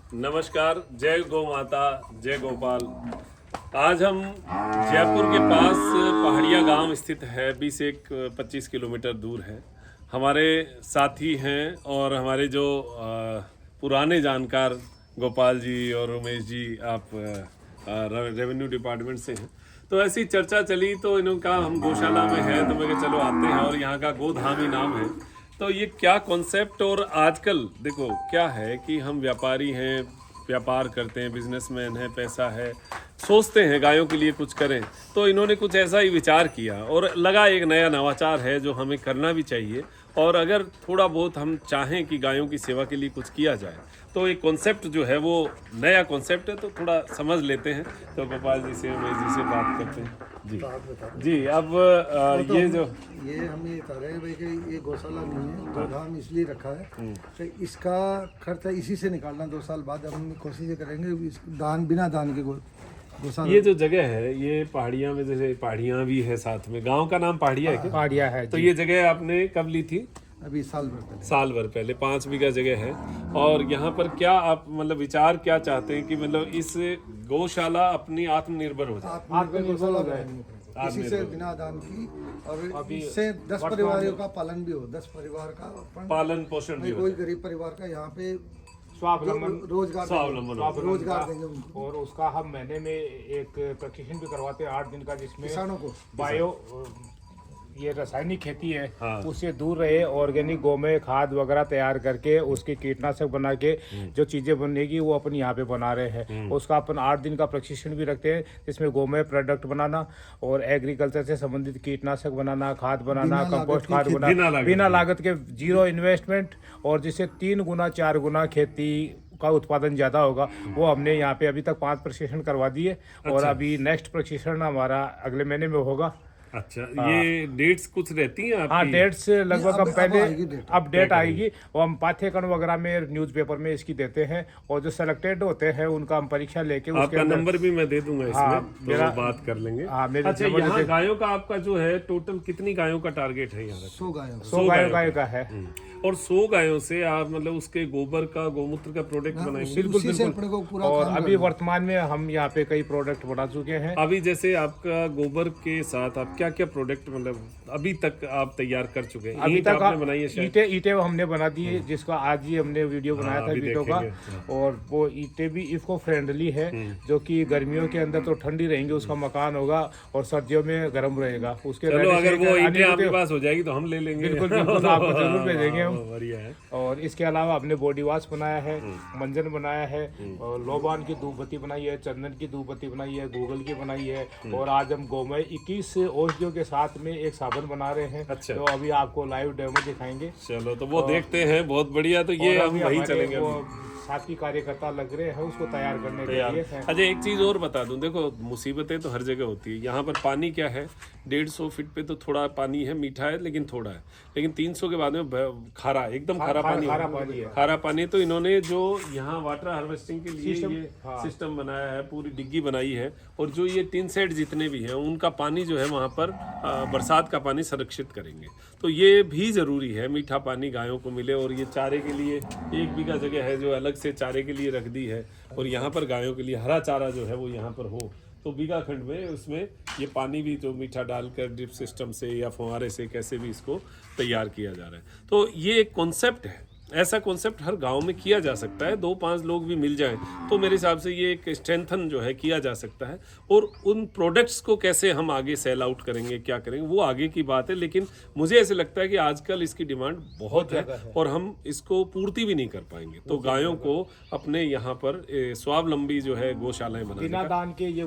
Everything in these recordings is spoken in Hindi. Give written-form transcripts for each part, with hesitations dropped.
नमस्कार, जय गौ माता, जय गोपाल। आज हम जयपुर के पास पहाड़िया गांव स्थित है, 20-25 किलोमीटर दूर है। हमारे साथी हैं और हमारे जो पुराने जानकार गोपाल जी और उमेश जी, आप रेवेन्यू डिपार्टमेंट से हैं। तो ऐसी चर्चा चली तो इन्होंने कहा हम गौशाला में हैं, तो मैं कहा चलो आते हैं। और यहाँ का गोधाम ही नाम है। तो ये क्या कॉन्सेप्ट, और आजकल देखो क्या है कि हम व्यापारी हैं, व्यापार करते हैं, बिजनेसमैन हैं, पैसा है, सोचते हैं गायों के लिए कुछ करें। तो इन्होंने कुछ ऐसा ही विचार किया और लगा एक नया नवाचार है जो हमें करना भी चाहिए। और अगर थोड़ा बहुत हम चाहें कि गायों की सेवा के लिए कुछ किया जाए तो एक कॉन्सेप्ट जो है वो नया कॉन्सेप्ट है, तो थोड़ा समझ लेते हैं। तो गोपाल जी से, उमेश जी से बात करते हैं। जी अब ये जो ये हम ये कह रहे हैं भाई कि ये गौशाला नहीं है, गोधाम इसलिए रखा है तो इसका खर्च इसी से निकालना। 2 साल बाद हम कोशिश करेंगे इस दान, बिना दान के गौशाला। ये जो जगह है, ये पहाड़ियाँ में, जैसे पहाड़ियाँ भी है साथ में, गांव का नाम पहाड़िया है क्या? पहाड़िया है। तो ये जगह आपने कब ली थी? अभी साल भर पहले। साल भर पहले। 5 बीघा जगह है। और यहाँ पर क्या आप मतलब विचार क्या चाहते हैं कि मतलब इस गौशाला अपनी आत्मनिर्भर हो जाए? आत्मनिर्भर हो जाए इसी से, बिना दान की। और इससे 10 परिवारों का पालन भी हो, 10 परिवार का पालन पोषण भी हो। कोई गरीब परिवार का यहाँ पे स्वावलंबन रोजगार देंगे उनको। और उसका हम महीने में एक प्रशिक्षण भी करवाते हैं 8 दिन का, जिसमें किसानों को बायो ये रासायनिक खेती है हाँ। उससे दूर रहे, ऑर्गेनिक गोमय खाद वगैरह तैयार करके उसके कीटनाशक बना के जो चीजें बनेगी वो अपन यहाँ पे बना रहे हैं। उसका अपन 8 दिन का प्रशिक्षण भी रखते हैं, जिसमें गोमय प्रोडक्ट बनाना और एग्रीकल्चर से संबंधित कीटनाशक बनाना, खाद बनाना, कंपोस्ट खाद बनाना, बिना लागत के, जीरो इन्वेस्टमेंट, और जिससे 3 गुना 4 गुना खेती का उत्पादन ज्यादा होगा। वो हमने यहाँ पे अभी तक 5 प्रशिक्षण करवा दिए। और अभी नेक्स्ट प्रशिक्षण हमारा अगले महीने में होगा। अच्छा, ये डेट्स कुछ रहती हैं आपकी? हाँ, डेट्स लगभग हम पहले अब डेट आएगी आएगी। और हम पाठ्यक्रम वगैरह में न्यूज़पेपर में इसकी देते हैं। और जो सेलेक्टेड होते हैं उनका हम परीक्षा लेके उसके आपका नंबर भी मैं दे दूंगा इसमें। हाँ, तो मेरा बात कर लेंगे। हाँ, मेरे अच्छा, नंबर यहाँ गायों का आपका जो है टोटल कितनी गायों का टारगेट है यहाँ? 100 गायों। 100 गायों का है। और 100 गायों से आप मतलब उसके गोबर का, गोमूत्र का प्रोडक्ट बनाएंगे? बिल्कुल उसी से अपने को पूरा और काम अभी वर्तमान में हम यहाँ पे कई प्रोडक्ट बना चुके हैं। अभी जैसे आपका गोबर के साथ आप क्या क्या प्रोडक्ट मतलब अभी तक आप तैयार कर चुके हैं? अभी ईंट तक आपने बनाई है शायद? ईंटें हमने बना दी है, जिसका आज ही हमने वीडियो बनाया था अभी वीडियो का। देखेंगे। और वो ईंटें भी इको फ्रेंडली है, जो कि गर्मियों के अंदर तो ठंडी रहेंगी, उसका मकान होगा, और सर्दियों में गर्म रहेगा। उसके चलो, रहने अगर से वो ईंटें आपके पास हो जाएगी तो हम ले लेंगे। बिल्कुल बिल्कुल, आपको जरूर भेजेंगे हम। बढ़िया है। और इसके अलावा हमने बॉडी वॉश बनाया है, मंजन बनाया है, और लोबान की धूप बत्ती बनाई है, चंदन की धूप बत्ती बनाई है, गूगल की बनाई है। और आज हम गोमय 21 औषधियों के साथ में एक साबुन बना रहे हैं। अच्छा। तो अभी आपको लाइव डेमो दिखाएंगे। चलो, तो वो देखते हैं। बहुत बढ़िया। तो ये और हम अभी वही हमारे चलेंगे वो अभी। साथी कार्यकर्ता लग रहे हैं उसको तैयार करने के लिए। अच्छा, एक चीज़ और बता दूं। देखो, मुसीबतें तो हर जगह होती है। यहाँ पर पानी क्या है, 150 फीट पे तो थोड़ा पानी है, मीठा है लेकिन थोड़ा है। लेकिन 300 के बाद में खारा, एकदम खारा पानी है। खारा पानी। तो इन्होंने जो यहाँ वाटर हार्वेस्टिंग के लिए ये सिस्टम बनाया है, पूरी डिग्गी बनाई है। और जो ये 3 सेट जितने भी हैं उनका पानी जो है वहाँ पर बरसात का पानी संरक्षित करेंगे। तो ये भी ज़रूरी है, मीठा पानी गायों को मिले। और ये चारे के लिए 1 बीघा जगह है जो अलग से चारे के लिए रख दी है। और यहाँ पर गायों के लिए हरा चारा जो है वो यहाँ पर हो, तो बीघा खंड में उसमें ये पानी भी जो मीठा डालकर ड्रिप सिस्टम से या फुहारे से कैसे भी इसको तैयार किया जा रहा है। तो ये एक कॉन्सेप्ट है। ऐसा कॉन्सेप्ट हर गांव में किया जा सकता है। 2-5 लोग भी मिल जाएं तो मेरे हिसाब से ये एक स्ट्रेंथन जो है किया जा सकता है। और उन प्रोडक्ट्स को कैसे हम आगे सेल आउट करेंगे, क्या करेंगे, वो आगे की बात है। लेकिन मुझे ऐसे लगता है कि आजकल इसकी डिमांड बहुत है और हम इसको पूर्ति भी नहीं कर पाएंगे। तो गायों को अपने यहाँ पर स्वावलंबी जो है गौशालाएं बनाने बिना का, दान के ये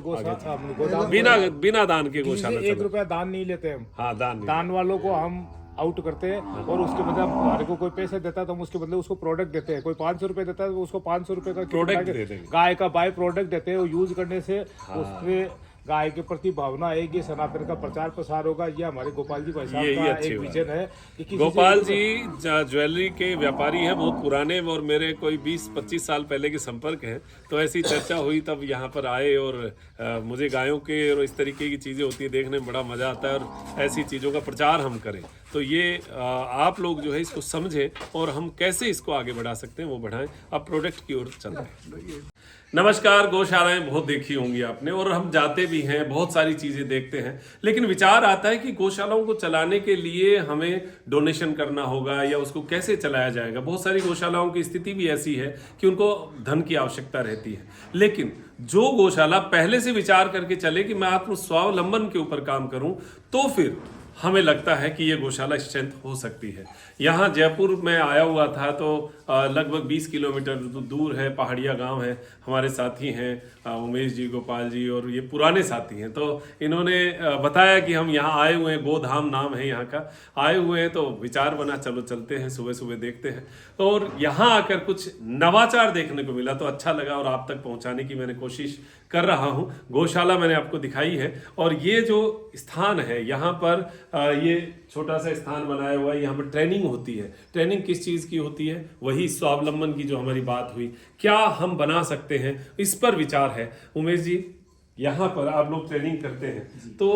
बिना दान के गौशाला 1 रुपया दान नहीं लेते हम। हाँ, दान वालों को हम आउट करते हैं, और उसके बदले हमारे को कोई पैसे देता है तो हम उसके बदले उसको प्रोडक्ट देते हैं। कोई 500 रुपये देता है तो उसको 500 रुपये का प्रोडक्ट दे देंगे। गाय का बाय प्रोडक्ट देते हैं। वो यूज करने से उसमें गाय के प्रति भावना आएगी, सनातन का प्रचार प्रसार होगा। ये हमारे गोपाल जी भाई साहब यही का अच्छी एक बात विजन है कि किसी गोपाल से- जी ज्वेलरी के व्यापारी हैं, बहुत पुराने, और मेरे कोई 20-25 साल पहले के संपर्क हैं। तो ऐसी चर्चा हुई तब यहाँ पर आए, और मुझे गायों के और इस तरीके की चीज़ें होती है देखने में बड़ा मज़ा आता है, और ऐसी चीज़ों का प्रचार हम करें। तो ये आप लोग जो है इसको समझें और हम कैसे इसको आगे बढ़ा सकते हैं वो बढ़ाएं। अब प्रोडक्ट की ओर चलते हैं। नमस्कार। गौशालाएं बहुत देखी होंगी आपने, और हम जाते भी हैं, बहुत सारी चीज़ें देखते हैं, लेकिन विचार आता है कि गौशालाओं को चलाने के लिए हमें डोनेशन करना होगा या उसको कैसे चलाया जाएगा। बहुत सारी गौशालाओं की स्थिति भी ऐसी है कि उनको धन की आवश्यकता रहती है, लेकिन जो गौशाला पहले से विचार करके चले कि मैं आत्म स्वावलंबन के ऊपर काम करूं, तो फिर हमें लगता है कि ये गौशाला स्ट्रेंथ हो सकती है। यहाँ जयपुर में आया हुआ था तो लगभग 20 किलोमीटर दूर है, पहाड़िया गांव है। हमारे साथी हैं उमेश जी, गोपाल जी, और ये पुराने साथी हैं। तो इन्होंने बताया कि हम यहाँ आए हुए हैं, गोधाम नाम है यहाँ का, आए हुए हैं। तो विचार बना चलो चलते हैं, सुबह सुबह देखते हैं। और यहाँ आकर कुछ नवाचार देखने को मिला तो अच्छा लगा, और आप तक पहुँचाने की मैंने कोशिश कर रहा हूँ। गौशाला मैंने आपको दिखाई है, और ये जो स्थान है यहाँ पर ये छोटा सा स्थान बनाया हुआ है। यहाँ पर ट्रेनिंग होती है। ट्रेनिंग किस चीज़ की होती है? वही स्वावलंबन की जो हमारी बात हुई, क्या हम बना सकते हैं, इस पर विचार है। उमेश जी, यहाँ पर आप लोग ट्रेनिंग करते हैं, तो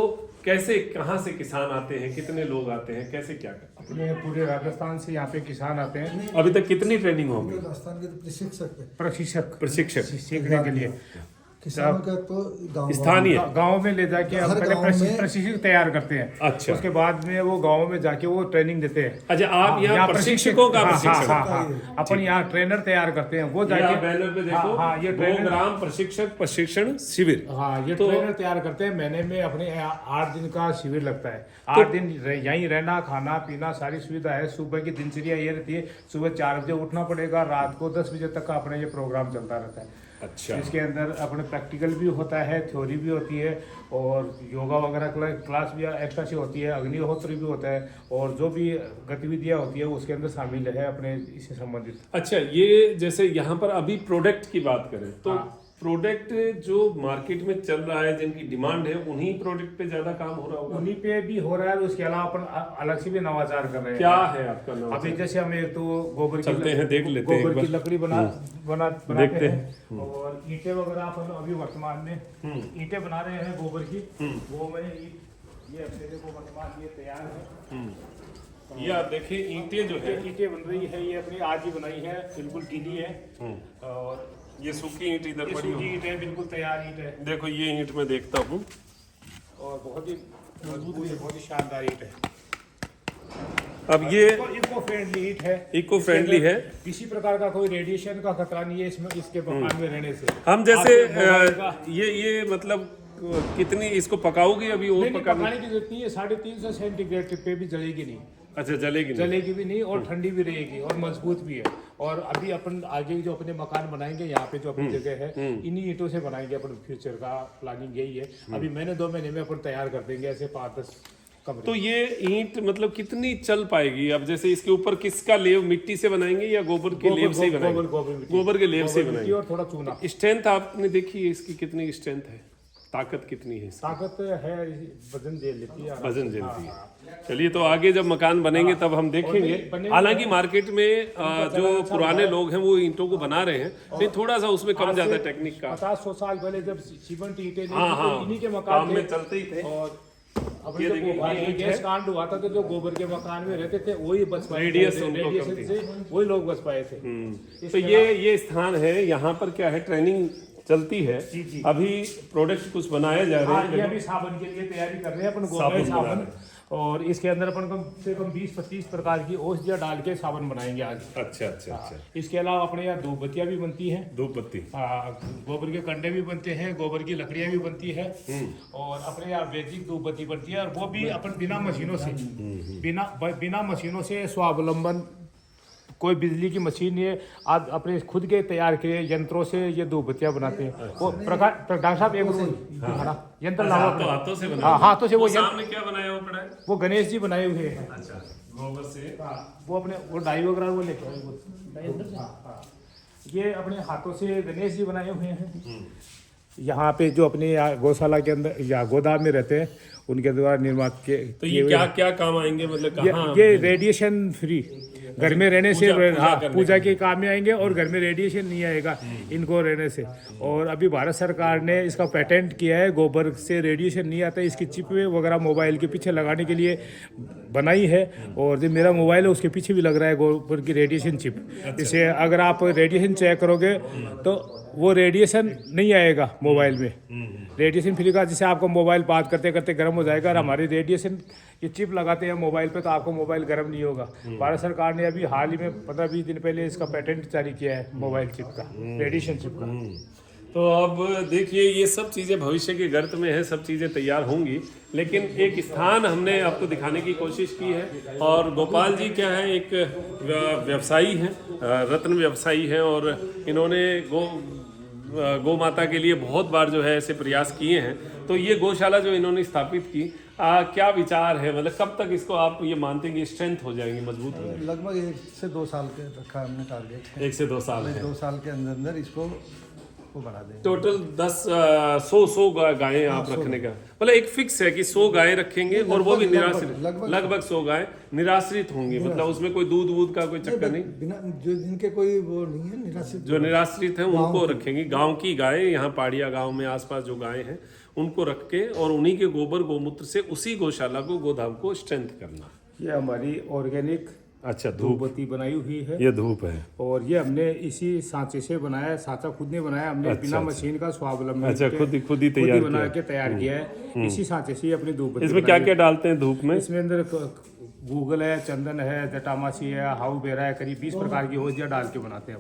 कैसे, कहाँ से किसान आते हैं, कितने लोग आते हैं, कैसे क्या करते हैं? अपने पूरे राजस्थान से यहाँ पे किसान आते हैं। अभी तक कितनी ट्रेनिंग होगी? राजस्थान के तो प्रशिक्षक सीखने के लिए किसानों का तो गाँव स्थानीय गाँव में ले जाके हम हर पहले गाँव में- प्रशिक्षक तैयार करते हैं। अच्छा। उसके बाद में वो गाँव में जाके वो ट्रेनिंग देते हैं। अच्छा, आप यहाँ प्रशिक्षकों का प्रशिक्षक हैं। हाँ, अपन यहाँ ट्रेनर तैयार करते हैं, वो ये जाके आप बैनर पे देखो, ये ट्रेनर, गोग्राम प्रशिक्षक प्रशिक्षण शिविर। हाँ, ये तो- ट्रेनर तैयार करते हैं। महीने में अपने 8 दिन का शिविर लगता है। 8 दिन यहीं रहना, खाना पीना सारी सुविधा है। सुबह की दिनचर्या ये रहती है, सुबह 4 बजे उठना पड़ेगा, रात को 10 बजे तक का अपना ये प्रोग्राम चलता रहता है। अच्छा। इसके अंदर अपने प्रैक्टिकल भी होता है, थ्योरी भी होती है, और योगा वगैरह क्लास भी एक्स्ट्रा से होती है, अग्निहोत्र भी होता है, और जो भी गतिविधियां होती है उसके अंदर शामिल है अपने इससे संबंधित। अच्छा, ये जैसे यहाँ पर अभी प्रोडक्ट की बात करें तो हाँ। प्रोडक्ट जो मार्केट में चल रहा है, जिनकी डिमांड है, उन्हीं प्रोडक्ट पे ज्यादा काम हो रहा होगा। उन्हीं पे भी हो रहा है। उसके अलावा अपन अलग से भी नवाचार कर रहे हैं। क्या है आपका नाम? अभी जैसे हम एक तो गोबर चलते हैं, देख लेते हैं एक गोबर की बार। लकड़ी बनाते देखते हैं, और ईंटें वगैरह अपन अभी वर्तमान में ईंटें बना रहे हैं गोबर की। वो मैंने ये अपने देखो वर्तमान ये तैयार है। ये आप देखिए, ईंटें जो है, ईंटें बन रही है, ये अपनी आज ही बनाई है, बिल्कुल गीली है। और ये सूखी ईंट इधर ये पड़ी सूखी हुई। ईंट है, बिल्कुल तैयार ईंट है, देखो ये ईंट मैं देखता हूँ, और बहुत ही मजबूत है, बहुत ही शानदार ईंट है। अब ये इको फ्रेंडली ईंट है। इको फ्रेंडली है। किसी प्रकार का कोई रेडिएशन का खतरा नहीं है इसमें, इसके मकान में रहने से। हम जैसे आपके मोबाइल का- ये मतलब कितनी इसको पकाओगी अभी और नहीं, पकाने? पकाने की जरूरत नहीं है। 350 सेंटीग्रेड पे भी जलेगी नहीं, अच्छा, जलेगी नहीं? जलेगी भी नहीं, और ठंडी भी रहेगी, और मजबूत भी है। और अभी अपन आगे जो अपने मकान बनाएंगे, यहाँ पे जो अपनी जगह है, इन्हीं ईंटों से बनाएंगे अपन। फ्यूचर का प्लानिंग यही है। अभी महीने 2 महीने में अपन तैयार कर देंगे ऐसे 5-10 कमरे। तो ये ईंट मतलब कितनी चल पाएगी? अब जैसे इसके ऊपर किसका लेव, मिट्टी से बनाएंगे या गोबर के लेव से ही बनाएंगे? गोबर के लेव से ही बनाएंगे। और थोड़ा चूना। स्ट्रेंथ आपने देखी है इसकी, कितनी स्ट्रेंथ है, ताकत कितनी है इसकी? ताकत है, वजन झेल लेती है, आराम वजन से। झेलती है। चलिए, तो आगे जब मकान बनेंगे तब हम देखेंगे। बनेंगे। हालांककि मार्केट में जो पुराने लोग हैं वो ईंटों को बना रहे हैं, लेकिन थोड़ा सा उसमें कम ज्यादा टेक्निक का। 50-100 साल पहले जब सीमेंट ईंटें नहीं हाँ, थी, तो हाँ, इन्हीं के काम मकान में थे। चलते ही थे। और अब ये जब देखिए, वो ये ईंट गैस है। कांड हुआ था, तो जो गोबर के मकान में रहते थे वही बच पाए थे। रेडियस उनको कम रेडिएशन थी। से वही लोग बच पाए थे। तो ये स्थान है, यहाँ पर क्या है, ट्रेनिंग चलती है। जी। अभी प्रोडक्ट कुछ बनाए जा रहे हाँ, हैं। ये अभी साबुन के लिए तैयारी कर रहे हैं अपन, साबुन गोबर बना साबुन। रहे और इसके अंदर अपन कम से कम 20-25 प्रकार की औषधियाँ डाल के साबुन बनाएंगे आज। अच्छा अच्छा अच्छा। इसके अलावा अपने यहाँ धूप बत्तियाँ भी बनती हैं। धूप बत्ती। गोबर के कंडे भी बनते हैं, गोबर की लकड़ियाँ भी बनती है, और अपने यहाँ बेसिक धूप बत्ती बनती है। और वो भी अपन बिना मशीनों से, बिना मशीनों से स्वावलंबन, कोई बिजली की मशीन नहीं है। आप अपने खुद के तैयार किए यंत्रों से ये धूप बत्तियाँ बनाते हैं। वो प्रकाश साहब एक यंत्र लाओ। हाथों से बना। हाँ, हाथों से वो सामने क्या बनाया हुआ पड़ा है? वो गणेश जी बनाए हुए हैं। अच्छा, गोबर से। वो अपने वो डाई वगैरह वो लेके आए वो। हाँ, ये अपने हाथों से गणेश जी बनाए हुए हैं। यहाँ पे जो अपने यहाँ गौशाला के अंदर या गोदाम में रहते हैं उनके द्वारा निर्माण के तो ये क्या क्या काम आएंगे, मतलब कहाँ? ये रेडिएशन फ्री, घर में रहने से पूजा के काम में आएंगे और घर में रेडिएशन नहीं आएगा इनको रहने से। और अभी भारत सरकार ने इसका पेटेंट किया है, गोबर से रेडिएशन नहीं आता, इसकी चिप वगैरह मोबाइल के पीछे लगाने के लिए बनाई है। और जो मेरा मोबाइल है उसके पीछे भी लग रहा है गोबर की रेडिएशन चिप। इससे अगर आप रेडिएशन चेक करोगे तो वो रेडिएशन नहीं आएगा मोबाइल में, रेडिएशन फ्री का। जैसे आपका मोबाइल बात करते करते गर्म हो जाएगा और हमारी रेडिएशन ये चिप लगाते हैं मोबाइल पे तो आपको मोबाइल गर्म नहीं होगा। भारत सरकार ने अभी हाल ही में 15-20 दिन पहले इसका पेटेंट जारी किया है मोबाइल चिप का, रेडिएशन चिप का। तो अब देखिए ये सब चीज़ें भविष्य के गर्त में है, सब चीज़ें तैयार होंगी, लेकिन एक स्थान हमने आपको दिखाने की कोशिश की है। और गोपाल जी क्या है, एक व्यवसायी हैं, रत्न व्यवसायी हैं, और इन्होंने गौ माता के लिए बहुत बार जो है ऐसे प्रयास किए हैं। तो ये गौशाला जो इन्होंने स्थापित की, क्या विचार है, मतलब कब तक इसको आप ये मानते हैं कि स्ट्रेंथ हो जाएंगी, मजबूत हो जाएगी? लगभग 1 से 2 साल के रखा है हमने टारगेट। 1 से 2 साल है। 2 साल के अंदर अंदर इसको बढ़ा देंगे। टोटल 100 गायें आप रखने का मतलब एक फिक्स है कि 100 गायें रखेंगे, और वो भी निराश्रित, लगभग 100 गायें निराश्रित होंगी, मतलब उसमें कोई दूध का कोई चक्कर नहीं, बिना जो जिनके कोई वो नहीं है निराश्रित, जो निराश्रित हैं उनको रखेंगी। गांव की गायें, यहाँ पहाड़िया गांव में आसपास जो गायें हैं उनको रख के, और उन्हीं के गोबर गौमूत्र से उसी गौशाला को, गोधाम को स्ट्रेंथ करना। ये हमारी ऑर्गेनिक अच्छा, धूप बत्ती बनाई हुई है, ये धूप है, और ये हमने इसी सांचे से बनाया है, सांचा खुद ने बनाया हमने, बिना मशीन का स्वावलंबी। अच्छा, खुद ही तैयार किया है इसी सांचे से अपनी धूप बत्ती। इसमें क्या क्या डालते हैं धूप में? इसमें अंदर गूगल है, चंदन है, जटामासी है, हाउ बेरा है, करीब 20 प्रकार की औषधियाँ डाल के बनाते हैं।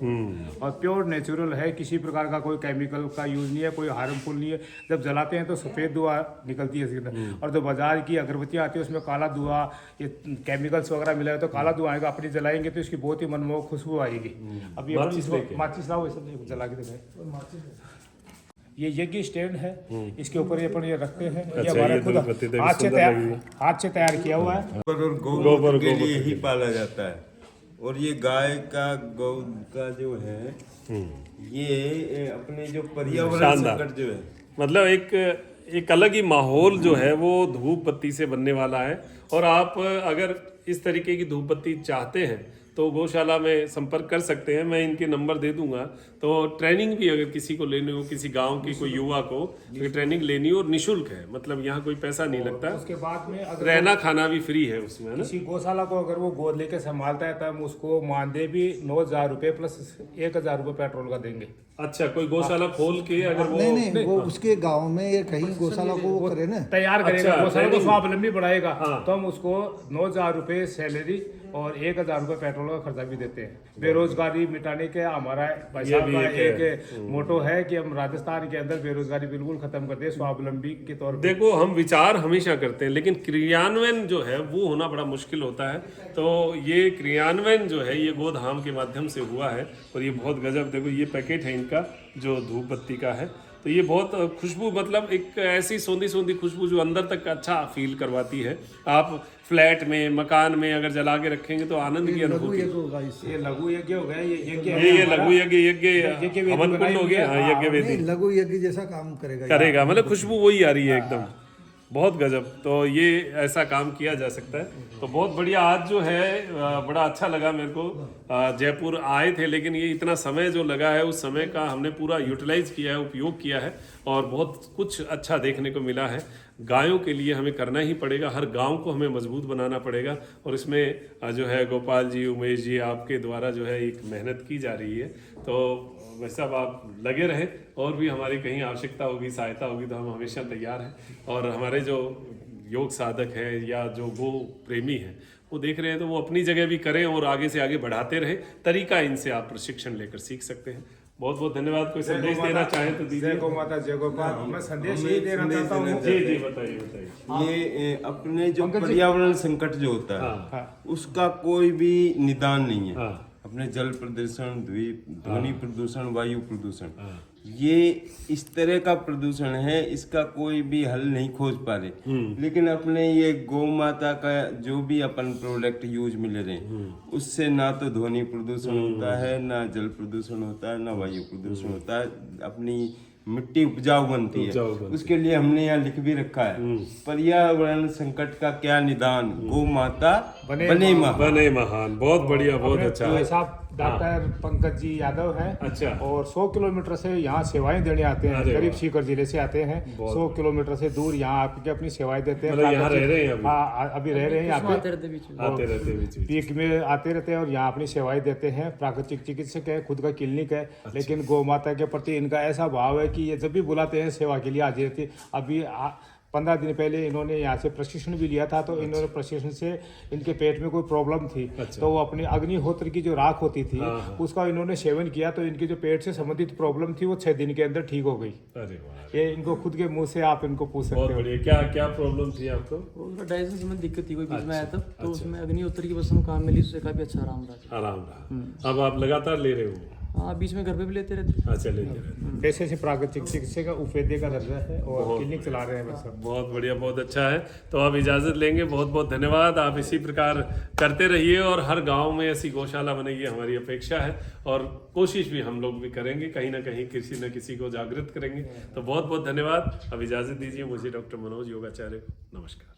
और प्योर नेचुरल है, किसी प्रकार का कोई केमिकल का यूज नहीं है, कोई हार्मफुल नहीं है। जब जलाते हैं तो सफ़ेद धुआं निकलती है इसके अंदर, और जो बाजार की अगरबत्तियाँ आती है उसमें काला धुआं, ये केमिकल्स वगैरह मिला है तो काला धुआं आएगा। अपनी जलाएंगे तो इसकी बहुत ही मनमोहक खुशबू आएगी। अभी माचिस लाओ, जला के दिखाए। ये यज्ञ स्टैंड है, इसके ऊपर ये रखते हैं। ये हमारा खुद हाथ से तैयार किया हुआ है। गोबर के लिए ही पाला जाता है। और ये गाय का, गौ का जो है, ये अपने जो पर्यावरण संकट जो है, मतलब एक अलग ही माहौल जो है वो धूप बत्ती से बनने वाला है। और आप अगर इस तरीके की धूप बत्ती चाहते हैं तो गौशाला में संपर्क कर सकते हैं, मैं इनके नंबर दे दूंगा। तो ट्रेनिंग भी अगर किसी को लेनी हो, किसी गांव की कोई युवा को ट्रेनिंग लेनी हो, और निःशुल्क है, मतलब यहाँ कोई पैसा नहीं लगता। उसके बाद में अगर रहना खाना भी फ्री है उसमें, है ना। किसी गौशाला को अगर वो गोद लेके संभालता है तब उसको मानदेय भी 9,000 रुपये प्लस 1,000 रुपये पेट्रोल का देंगे। अच्छा, कोई गौशाला खोल के अगर वो नहीं वो उसके गांव में या कहीं गौशाला को वो करे ना, तैयार करेगा, गौशाला को स्वावलंबी बढ़ाएगा, तो हम उसको 9,000 रुपये सैलरी और 1,000 रुपये पेट्रोल का खर्चा भी देते हैं। बेरोजगारी मिटाने के हमारा भाई साहब का एक मोटो है कि हम राजस्थान के अंदर बेरोजगारी बिल्कुल खत्म कर दे, स्वावलंबी के तौर पर। देखो, हम विचार हमेशा करते हैं, लेकिन क्रियान्वयन जो है वो होना बड़ा मुश्किल होता है। तो ये क्रियान्वयन जो है ये गोधाम के माध्यम से हुआ है, और ये बहुत गजब। देखो, ये पैकेट है इनका जो धूप बत्ती का है, तो ये बहुत खुशबू, मतलब एक ऐसी सोंधी सोंधी खुशबू जो अंदर तक अच्छा फील करवाती है। आप फ्लैट में, मकान में अगर जला के रखेंगे तो आनंद की अनुभूति। ये लघु यज्ञ हो गया, ये लघु यज्ञ हवन कुंड हो गया। हाँ, यज्ञ वेदी लघु यज्ञ जैसा काम करेगा, मतलब खुशबू वही आ रही है एकदम, बहुत गजब। तो ये ऐसा काम किया जा सकता है। तो बहुत बढ़िया। आज जो है बड़ा अच्छा लगा मेरे को। जयपुर आए थे, लेकिन ये इतना समय जो लगा है उस समय का हमने पूरा यूटिलाइज किया है, उपयोग किया है, और बहुत कुछ अच्छा देखने को मिला है। गायों के लिए हमें करना ही पड़ेगा, हर गांव को हमें मजबूत बनाना पड़ेगा। और इसमें जो है गोपाल जी, उमेश जी, आपके द्वारा जो है एक मेहनत की जा रही है। तो वैसा आप लगे रहें, और भी हमारी कहीं आवश्यकता होगी, सहायता होगी तो हम हमेशा तैयार हैं। और हमारे जो योग साधक है या जो गो प्रेमी हैं वो देख रहे हैं तो वो अपनी जगह भी करें और आगे से आगे बढ़ाते रहें। तरीका इनसे आप प्रशिक्षण लेकर सीख सकते हैं। बहुत बहुत धन्यवाद। कोई संदेश देना चाहें तो दीजिए। जय गौ माता, जय गोपाल। मैं संदेश यही देना चाहता हूँ। जी जी, बताइए। ये अपने जो पर्यावरण संकट जो होता है उसका कोई भी निदान नहीं है। अपने जल प्रदूषण, ध्वनि प्रदूषण, वायु प्रदूषण, ये इस तरह का प्रदूषण है, इसका कोई भी हल नहीं खोज पा रहे। लेकिन अपने ये गौ माता का जो भी अपन प्रोडक्ट यूज मिल रहे हैं, उससे ना तो ध्वनि प्रदूषण होता है, ना जल प्रदूषण होता है, ना वायु प्रदूषण होता है। अपनी मिट्टी उपजाऊ बनती है। उपजाऊ बनती उसके लिए हमने यहाँ लिख भी रखा है, पर्यावरण संकट का क्या निदान, गौ माता बने महान। बने महान। बहुत बढ़िया, बहुत अच्छा भाई है। साहब डॉक्टर पंकज जी यादव हैं। अच्छा। और 100 किलोमीटर से यहाँ सेवाएं देने आते हैं, अरे करीब वाह। सीकर जिले से आते हैं। 100 किलोमीटर से दूर यहाँ आके अपनी सेवाएं देते हैं। मतलब यहाँ रह रहे हैं अभी? हाँ, अभी रह रहे हैं यहाँ पे, आते रहते बीच बीच। पीक में आते रहते हैं और यहाँ अपनी सेवाएं देते हैं। प्राकृतिक चिकित्सक है, खुद का क्लिनिक है, लेकिन गौ माता के प्रति इनका ऐसा भाव है कि ये जब भी बुलाते हैं सेवा के लिए हाजिर रहती है। अभी 15 दिन पहले इन्होंने यहाँ से प्रशिक्षण भी लिया था, तो इन्होंने प्रशिक्षण से इनके पेट में कोई प्रॉब्लम थी, तो वो अपनी अग्निहोत्र की जो राख होती थी उसका इन्होंने सेवन किया, तो इनकी जो पेट से संबंधित प्रॉब्लम थी वो 6 दिन के अंदर ठीक हो गई। अरे वाह, ये इनको खुद के मुंह से आप इनको पूछ बहुत सकते हो। बढ़िया। क्या क्या प्रॉब्लम थी आपको? वो डाइजेशन में दिक्कत थी, कोई बीच में आया था, तो उसमें अग्निहोत्र की बस हम काम मिली, उससे काफी अच्छा आराम रहा। आराम रहा। अब आप लगातार ले रहे हो? हाँ, बीच में घर पे भी लेते रहते। अच्छा, लेते रहते। पैसे से प्राकृतिक चिकित्सा का उपेद्य का दर्जा है और क्लिनिक चला रहे हैं बस अब। बहुत बढ़िया, बहुत अच्छा है। तो आप इजाज़त लेंगे, बहुत बहुत धन्यवाद। आप इसी प्रकार करते रहिए और हर गांव में ऐसी गौशाला बनेगी, हमारी अपेक्षा है और कोशिश भी हम लोग भी करेंगे, कहीं ना कहीं किसी न किसी को जागृत करेंगे। तो बहुत बहुत धन्यवाद। अब इजाज़त दीजिए मुझे, डॉक्टर मनोज योगाचार्य। नमस्कार।